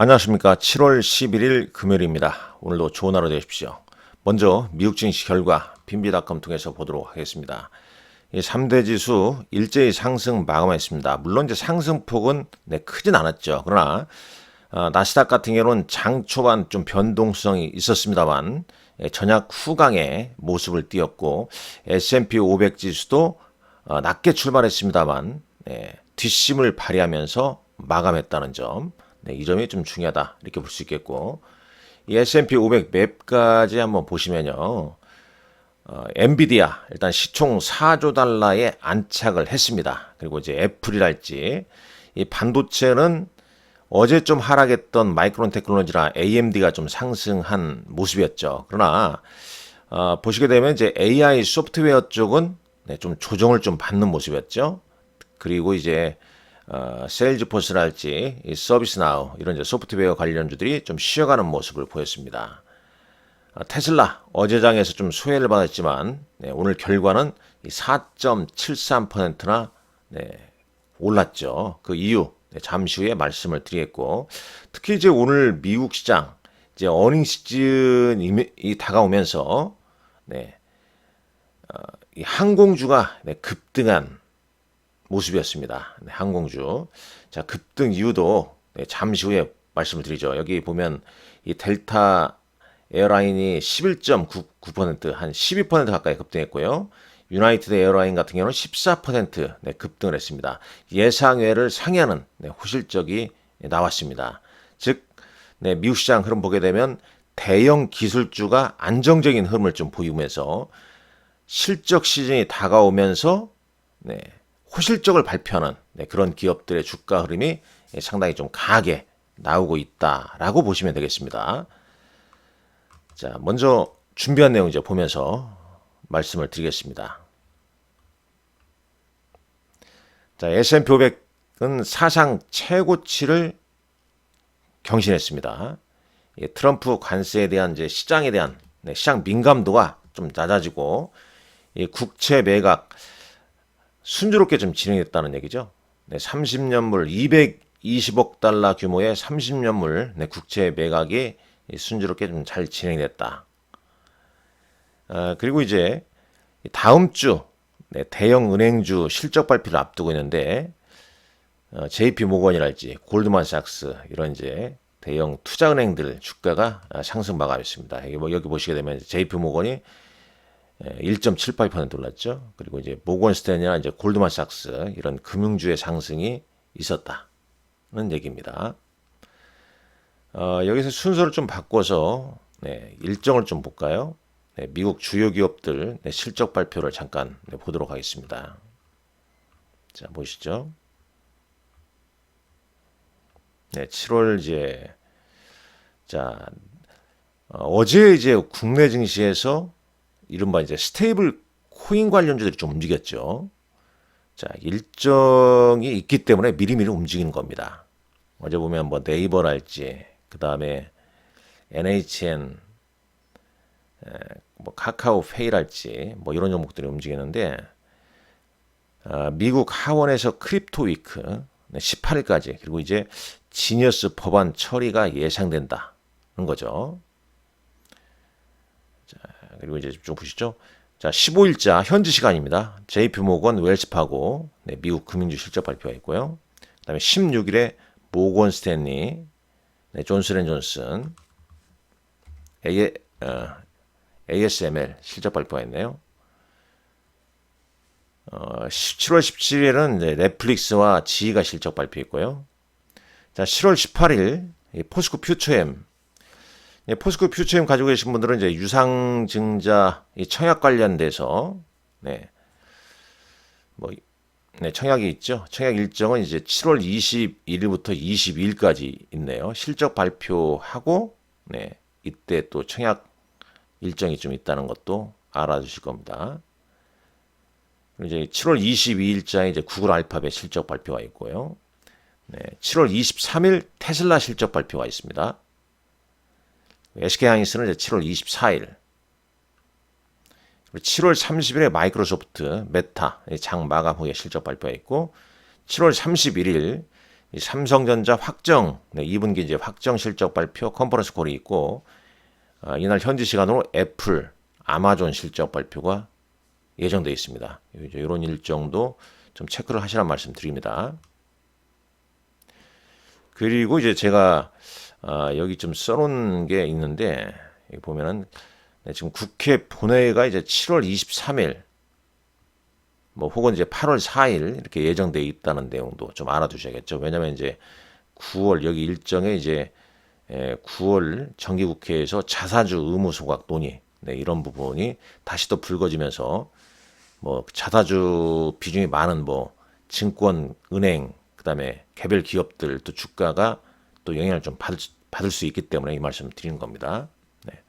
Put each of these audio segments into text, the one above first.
안녕하십니까. 7월 11일 금요일입니다. 오늘도 좋은 하루 되십시오. 먼저 미국 증시 결과 빈비닷컴 통해서 보도록 하겠습니다. 3대 지수 일제히 상승 마감했습니다. 물론 이제 상승폭은 크진 않았죠. 그러나 나스닥 같은 경우는 장 초반 좀 변동성이 있었습니다만 전약 후강의 모습을 띄었고 S&P 500 지수도 낮게 출발했습니다만 뒷심을 발휘하면서 마감했다는 점, 이 점이 좀 중요하다 이렇게 볼 수 있겠고, 이 S&P 500 맵까지 한번 보시면요, 엔비디아 일단 시총 4조 달러에 안착을 했습니다. 그리고 이제 애플이랄지 이 반도체는 어제 좀 하락했던 마이크론 테크놀로지나 AMD가 좀 상승한 모습이었죠. 그러나 보시게 되면 이제 AI 소프트웨어 쪽은 좀 조정을 좀 받는 모습이었죠. 그리고 이제 세일즈포스랄지 이 서비스나우 이런 이제 소프트웨어 관련주들이 좀 쉬어가는 모습을 보였습니다. 테슬라 어제장에서 좀 수혜를 받았지만 오늘 결과는 4.73%나 올랐죠. 그 이유 잠시 후에 말씀을 드리겠고, 특히 이제 오늘 미국 시장 이제 어닝 시즌이 다가오면서 이 항공주가 급등한 모습이었습니다. 항공주. 자, 급등 이유도 잠시 후에 말씀을 드리죠. 여기 보면 이 델타 에어라인이 11.99%, 한 12% 가까이 급등했고요. 유나이티드 에어라인 같은 경우는 14% 급등을 했습니다. 예상외를 상회하는 호실적이 나왔습니다. 즉, 미국 시장 흐름 보게 되면 대형 기술주가 안정적인 흐름을 좀 보이면서 실적 시즌이 다가오면서 호실적을 발표하는 그런 기업들의 주가 흐름이 상당히 좀 강하게 나오고 있다라고 보시면 되겠습니다. 자, 먼저 준비한 내용 이제 보면서 말씀을 드리겠습니다. 자, S&P 500은 사상 최고치를 경신했습니다. 트럼프 관세에 대한 이제 시장에 대한 시장 민감도가 좀 낮아지고 국채 매각 순조롭게 좀 진행됐다는 얘기죠. 30년물 220억 달러 규모의 30년물 국채 매각이 순조롭게 좀 잘 진행됐다. 그리고 이제 다음 주 대형 은행주 실적 발표를 앞두고 있는데 JP 모건이랄지 골드만삭스 이런 이제 대형 투자은행들 주가가 상승 마감했습니다. 여기 보시게 되면 JP 모건이 1.78% 올랐죠. 그리고 이제 모건 스탠이나 이제 골드만삭스 이런 금융주의 상승이 있었다는 얘기입니다. 여기서 순서를 좀 바꿔서 일정을 좀 볼까요? 미국 주요 기업들 실적 발표를 잠깐 보도록 하겠습니다. 자, 보시죠. 7월 이제 자 어제 이제 국내 증시에서 이른바 이제 스테이블 코인 관련주들이 좀 움직였죠. 자, 일정이 있기 때문에 미리미리 움직이는 겁니다. 어제 보면 뭐 네이버랄지, 그 다음에 NHN, 뭐 카카오페이랄지, 뭐 이런 종목들이 움직이는데, 미국 하원에서 크립토 위크 18일까지, 그리고 이제 지니어스 법안 처리가 예상된다는 거죠. 자, 그리고 이제 좀 보시죠. 자, 15일자 현지 시간입니다. JP모건, 웰스파고, 미국 금융주 실적 발표가 있고요. 그다음에 16일에 모건 스탠리, 존슨앤존슨, ASML 실적 발표가 있네요. 7월 17일은 넷플릭스와 지이가 실적 발표했고요. 자, 7월 18일 포스코 퓨처엠, 포스코 퓨처엠 가지고 계신 분들은 이제 유상증자 청약 관련돼서 청약이 있죠. 청약 일정은 이제 7월 21일부터 22일까지 있네요. 실적 발표하고 이때 또 청약 일정이 좀 있다는 것도 알아두실 겁니다. 그리고 이제 7월 22일자에 이제 구글 알파벳 실적 발표가 있고요. 7월 23일 테슬라 실적 발표가 있습니다. SK하이닉스는 이제 7월 24일. 7월 30일에 마이크로소프트, 메타 장 마감 후에 실적 발표가 있고, 7월 31일 이 삼성전자 확정, 2분기 이제 확정 실적 발표 컨퍼런스 콜이 있고, 이날 현지 시간으로 애플, 아마존 실적 발표가 예정되어 있습니다. 이런 일정도 좀 체크를 하시란 말씀 드립니다. 그리고 이제 제가 여기 좀 써놓은 게 있는데, 여기 보면은 지금 국회 본회의가 이제 7월 23일, 뭐 혹은 이제 8월 4일 이렇게 예정돼 있다는 내용도 좀 알아두셔야겠죠. 왜냐하면 이제 9월 여기 일정에 이제 9월 정기국회에서 자사주 의무 소각 논의, 이런 부분이 다시 또 불거지면서 뭐 자사주 비중이 많은 뭐 증권, 은행, 그다음에 개별 기업들 또 주가가 또 영향을 좀 받을 수 있기 때문에 이 말씀 드리는 겁니다. 네.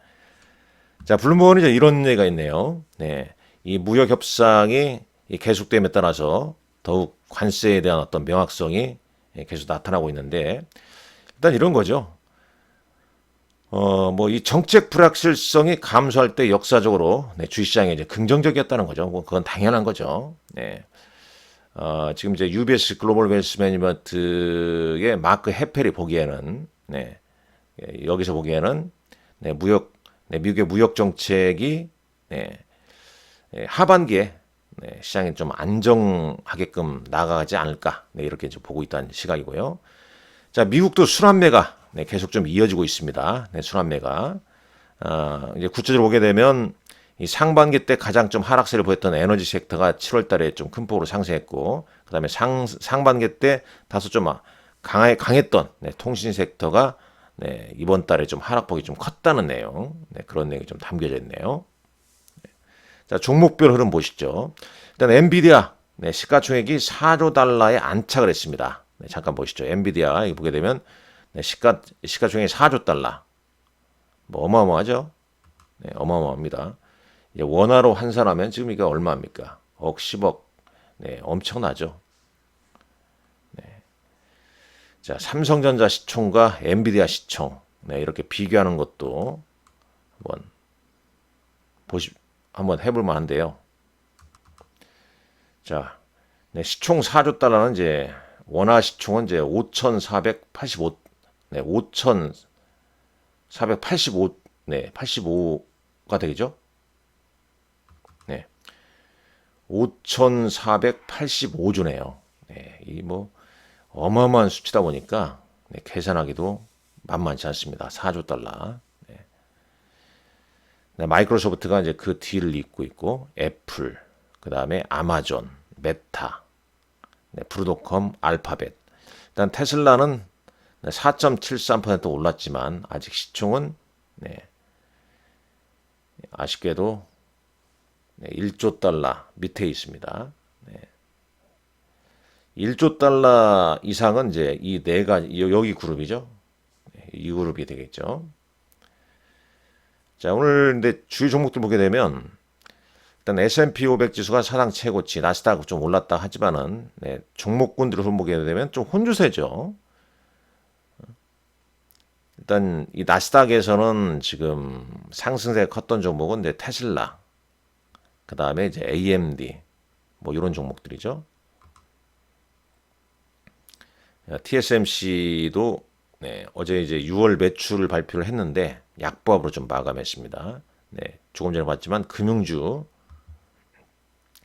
자, 블룸버그는 이제 이런 얘기가 있네요. 네. 이 무역 협상이 계속됨에 따라서 더욱 관세에 대한 어떤 명확성이 계속 나타나고 있는데, 일단 이런 거죠. 뭐 이 정책 불확실성이 감소할 때 역사적으로 주식시장에 이제 긍정적이었다는 거죠. 뭐 그건 당연한 거죠. 네. 지금 이제 UBS 글로벌 웨ल्스 매니지먼트의 마크 헤펠이 보기에는, 여기서 보기에는 미국의 무역 정책이 하반기에 시장이 좀 안정하게끔 나가지 않을까, 이렇게 이제 보고 있다는 시각이고요. 자, 미국도 순환매가 계속 좀 이어지고 있습니다. 순환매가 이제 구체적으로 보게 되면 이 상반기 때 가장 좀 하락세를 보였던 에너지 섹터가 7월 달에 좀 큰 폭으로 상승했고, 그다음에 상반기 때 다소 좀 강했던 통신 섹터가 이번 달에 좀 하락폭이 좀 컸다는 내용, 그런 내용이 좀 담겨져 있네요. 자, 종목별 흐름 보시죠. 일단 엔비디아 시가총액이 4조 달러에 안착을 했습니다. 잠깐 보시죠. 엔비디아 보게 되면 시가총액이 4조 달러, 뭐 어마어마하죠. 어마어마합니다. 이제 원화로 환산하면 지금 이게 얼마입니까? 억, 10억, 엄청나죠. 자, 삼성전자 시총과 엔비디아 시총, 이렇게 비교하는 것도 한번 해볼 만한데요. 자, 시총 4조 달러는 이제 원화 시총은 이제 5,485, 85가 되겠죠? 5,485조네요. 이 뭐 어마어마한 수치다 보니까 계산하기도 만만치 않습니다. 4조 달러. 마이크로소프트가 이제 그 뒤를 잇고 있고, 애플, 그 다음에 아마존, 메타, 브루도컴, 알파벳. 일단 테슬라는 4.73% 올랐지만 아직 시총은 아쉽게도 1조 달러 밑에 있습니다. 1조 달러 이상은 이제 이 네 가지, 여기 그룹이죠. 이 그룹이 되겠죠. 자, 오늘 근데 주요 종목들 보게 되면 일단 S&P 500 지수가 사상 최고치, 나스닥 좀 올랐다 하지만은 종목군들을 보게 되면 좀 혼주세죠. 일단 이 나스닥에서는 지금 상승세가 컸던 종목은 이제 테슬라, 그 다음에 이제 AMD, 뭐 이런 종목들이죠. TSMC도 어제 이제 6월 매출을 발표를 했는데 약보합으로 좀 마감했습니다. 조금 전에 봤지만 금융주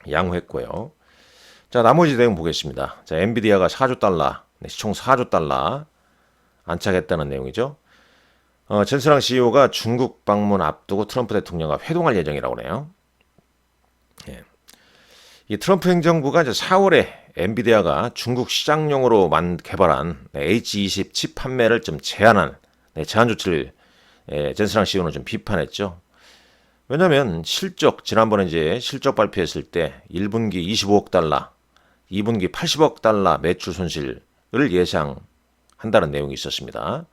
양호했고요. 자, 나머지 내용 보겠습니다. 자, 엔비디아가 4조 달러, 시총 4조 달러 안착했다는 내용이죠. 젠스랑 CEO가 중국 방문 앞두고 트럼프 대통령과 회동할 예정이라고 그래요. 이 트럼프 행정부가 이제 4월에 엔비디아가 중국 시장용으로 개발한 H20 칩 판매를 좀 제한 조치를 젠스랑 CEO는 좀 비판했죠. 왜냐하면 지난번에 이제 실적 발표했을 때 1분기 25억 달러, 2분기 80억 달러 매출 손실을 예상한다는 내용이 있었습니다.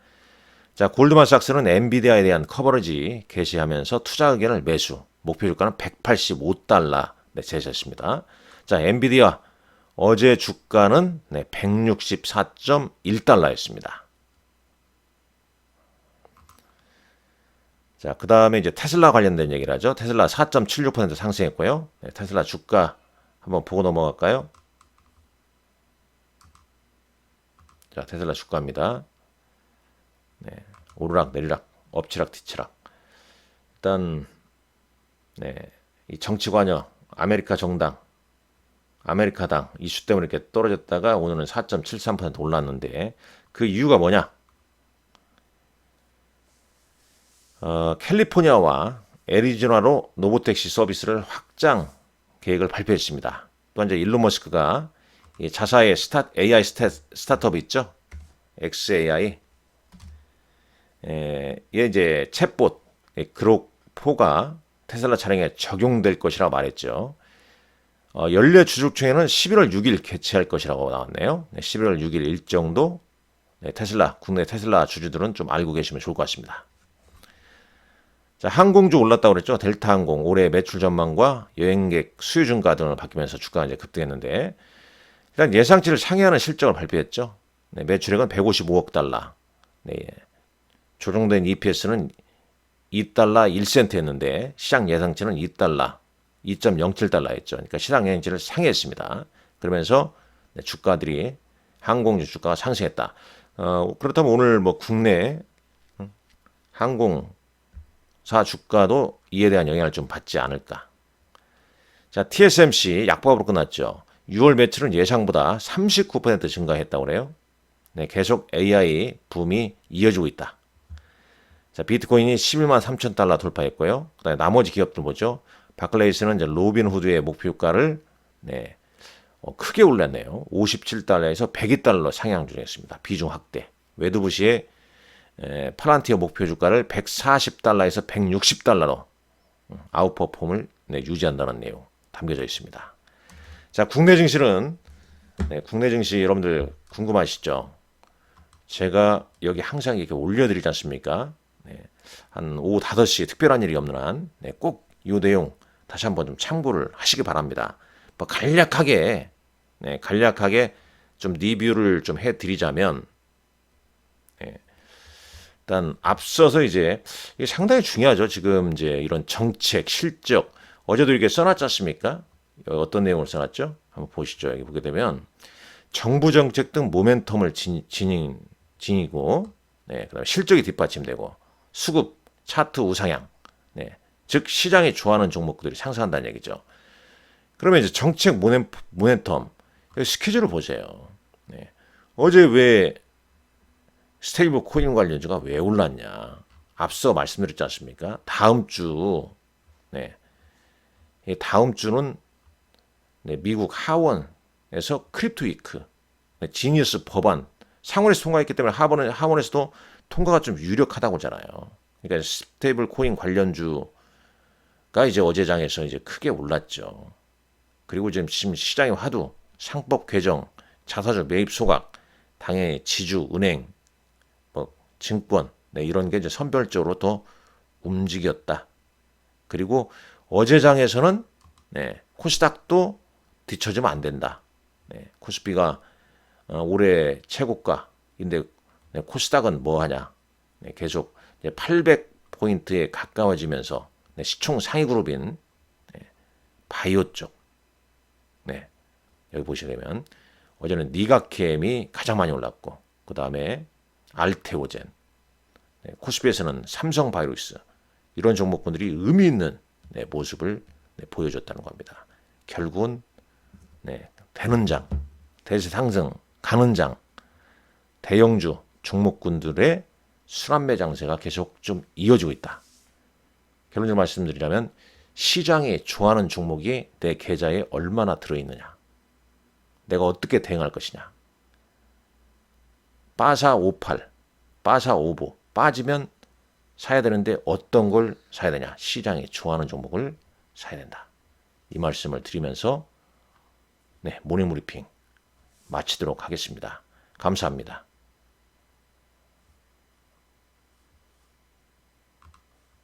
자, 골드만삭스는 엔비디아에 대한 커버리지 게시하면서 투자 의견을 매수, 목표 주가는 185달러 제시했습니다. 자, 엔비디아 어제 주가는 164.1달러였습니다. 자, 그 다음에 이제 테슬라 관련된 얘기를 하죠. 테슬라 4.76% 상승했고요. 테슬라 주가 한번 보고 넘어갈까요? 자, 테슬라 주가입니다. 네, 오르락 내리락, 엎치락 뒤치락. 일단 네, 이 정치 관여, 아메리카 정당, 아메리카당 이슈 때문에 이렇게 떨어졌다가 오늘은 4.73% 올랐는데 그 이유가 뭐냐? 캘리포니아와 애리조나로 로보택시 서비스를 확장 계획을 발표했습니다. 또한 이제 일론 머스크가 이 자사의 AI 스타트업 있죠? XAI. 얘 이제 챗봇 그록4가 테슬라 차량에 적용될 것이라고 말했죠. 연례 주주총회는 11월 6일 개최할 것이라고 나왔네요. 11월 6일 일정도 테슬라, 국내 테슬라 주주들은 좀 알고 계시면 좋을 것 같습니다. 자, 항공주 올랐다고 그랬죠. 델타항공 올해 매출 전망과 여행객 수요 증가 등을 바뀌면서 주가가 이제 급등했는데 일단 예상치를 상회하는 실적을 발표했죠. 네, 매출액은 155억 달러. 네, 조정된 EPS는 2달러 1센트였는데 시장 예상치는 2달러 2.07달러였죠. 그러니까 시장 예상치를 상회했습니다. 그러면서 주가들이 항공주 주가가 상승했다. 그렇다면 오늘 뭐 국내 항공사 주가도 이에 대한 영향을 좀 받지 않을까. 자, TSMC 약보합으로 끝났죠. 6월 매출은 예상보다 39% 증가했다고 그래요. 네, 계속 AI 붐이 이어지고 있다. 자, 비트코인이 11만 3천 달러 돌파했고요. 그다음에 나머지 기업들 뭐죠? 바클레이스는 이제 로빈후드의 목표가를 네, 크게 올렸네요. 57달러에서 102달러 상향 중이었습니다. 비중 확대. 웨드부시의 팔란티어 목표 주가를 140달러에서 160달러로 아웃퍼폼을 유지한다는 내용 담겨져 있습니다. 자, 국내 증시는 국내 증시 여러분들 궁금하시죠? 제가 여기 항상 이렇게 올려드리지 않습니까? 한 오후 5시에 특별한 일이 없는 한 꼭 이 내용 다시 한번 좀 참고를 하시기 바랍니다. 뭐 간략하게 좀 리뷰를 좀 해드리자면 일단 앞서서 이제 이게 상당히 중요하죠. 지금 이제 이런 정책, 실적 어제도 이렇게 써놨지 않습니까? 어떤 내용을 써놨죠? 한번 보시죠. 여기 보게 되면 정부 정책 등 모멘텀을 지니고 그다음에 실적이 뒷받침되고 수급, 차트 우상향, 즉 시장이 좋아하는 종목들이 상승한다는 얘기죠. 그러면 이제 정책 모멘텀 스케줄을 보세요. 어제 왜 스테이블 코인 관련주가 왜 올랐냐? 앞서 말씀드렸지 않습니까? 다음 주는 미국 하원에서 크립토 위크, 지니어스 법안 상원에서 통과했기 때문에 하원에서도 통과가 좀 유력하다고 하잖아요. 그러니까 스테이블 코인 관련주가 이제 어제 장에서 이제 크게 올랐죠. 그리고 지금 시장의 화두, 상법 개정, 자사주 매입 소각, 당연히 지주, 은행, 증권, 이런 게 이제 선별적으로 더 움직였다. 그리고 어제 장에서는 코스닥도 뒤처지면 안 된다. 코스피가 올해 최고가인데 코스닥은 뭐 하냐? 계속 800포인트에 가까워지면서 시총 상위 그룹인 바이오 쪽. 여기 보시게 되면 어제는 니가케엠이 가장 많이 올랐고 그 다음에 알테오젠, 코스피에서는 삼성바이오로스 이런 종목군들이 의미 있는 모습을 보여줬다는 겁니다. 결국은 되는 장, 대세 상승, 가는 장, 대형주 종목군들의 순환매 장세가 계속 좀 이어지고 있다. 결론적으로 말씀드리자면 시장이 좋아하는 종목이 내 계좌에 얼마나 들어있느냐, 내가 어떻게 대응할 것이냐. 빠사 58, 빠사 55 빠지면 사야 되는데 어떤 걸 사야 되냐. 시장이 좋아하는 종목을 사야 된다. 이 말씀을 드리면서 모닝브리핑 마치도록 하겠습니다. 감사합니다.